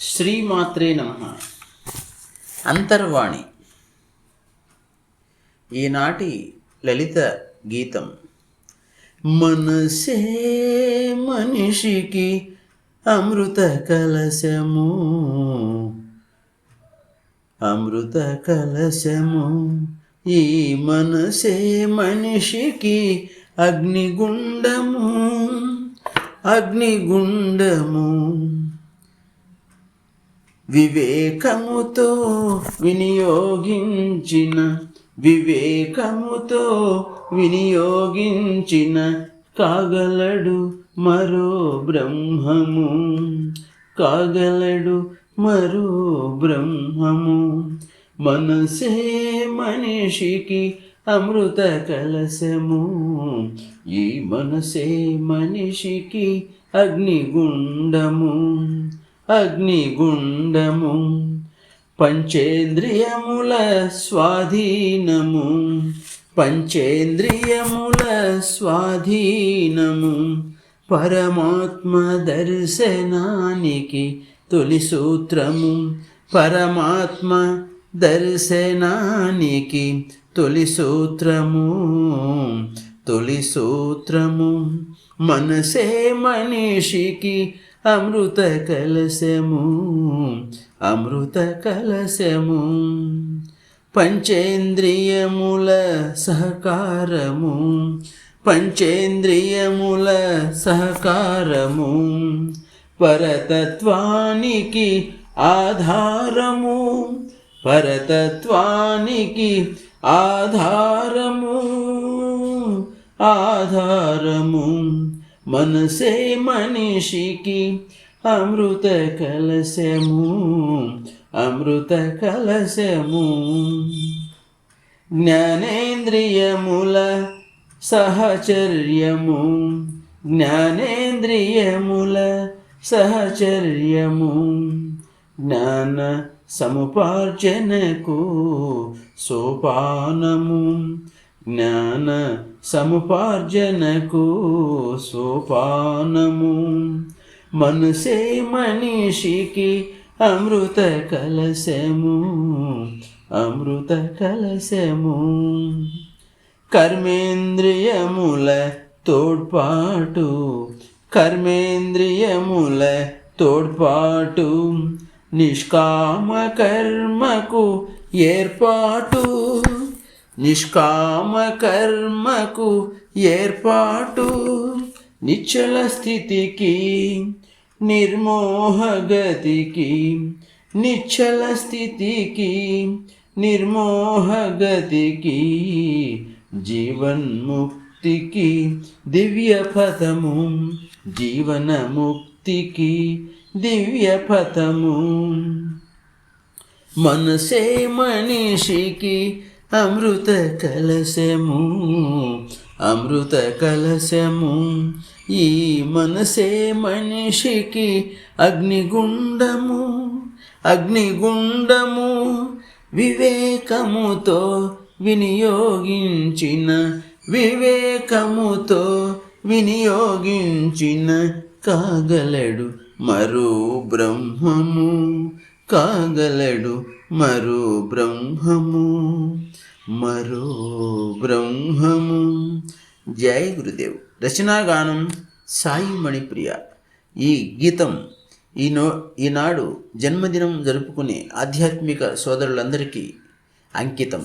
శ్రీమాత్రే నమః. అంతర్వాణి ఈనాటి లలిత గీతం. మనసే మనిషికి అమృత కలశము, అమృత కలశము. ఈ మనసే మనిషికి అగ్నిగుండము, అగ్నిగుండము. వివేకముతో వినియోగించిన, వివేకముతో వినియోగించిన కాగలడు మరో బ్రహ్మము, కాగలడు మరో బ్రహ్మము. మనసే మనిషికి అమృత కలశము, ఈ మనసే మనిషికి అగ్నిగుండము, అగ్నిగుండము. పంచేంద్రియముల స్వాధీనము, పంచేంద్రియముల స్వాధీనము. పరమాత్మ దర్శనానికి తొలి సూత్రము, పరమాత్మ దర్శనానికి తొలి సూత్రము, తొలి సూత్రము. మనసే మనిషికి అమృత కలశము, అమృత కలశము. పంచేంద్రియముల సహకారము, పంచేంద్రియముల సహకారము. పరతత్వానికి ఆధారము, పరతత్వానికి ఆధారము, ఆధారము. మనసే మనిషికి అమృత కలశము, అమృత కలశము. జ్ఞానేంద్రియముల సహచర్యము, జ్ఞానేంద్రియముల సహచర్యము. జ్ఞాన సముపార్జనకు సోపానము, జ్ఞాన సముపార్జనకు సోపానము. మనసే మనిషికి అమృత కలశము, అమృత కలశము. కర్మేంద్రియముల తోడ్పాటు, కర్మేంద్రియముల తోడ్పాటు. నిష్కామ కర్మకు ఏర్పాటు, నిష్కామ కర్మకు ఏర్పాటు. నిశ్చల స్థితికి నిర్మోహ గతికి, నిశ్చల స్థితికి నిర్మోహ గతికి. జీవన్ముక్తికి దివ్య పథము, జీవన ముక్తికి దివ్య పథము. మనసే మనిషికి అమృత కలశము, అమృత కలశము. ఈ మనసే మనిషికి అగ్నిగుండము, అగ్నిగుండము. వివేకముతో వినియోగించిన, వివేకముతో వినియోగించిన కాగలడు మరో బ్రహ్మము, కాగలడు మరో బ్రహ్మము, మరో బ్రహ్మము. జై గురుదేవ్. రచనాగానం సాయి మణిప్రియ. ఈ గీతం ఈనాడు జన్మదినం జరుపుకునే ఆధ్యాత్మిక సోదరులందరికీ అంకితం.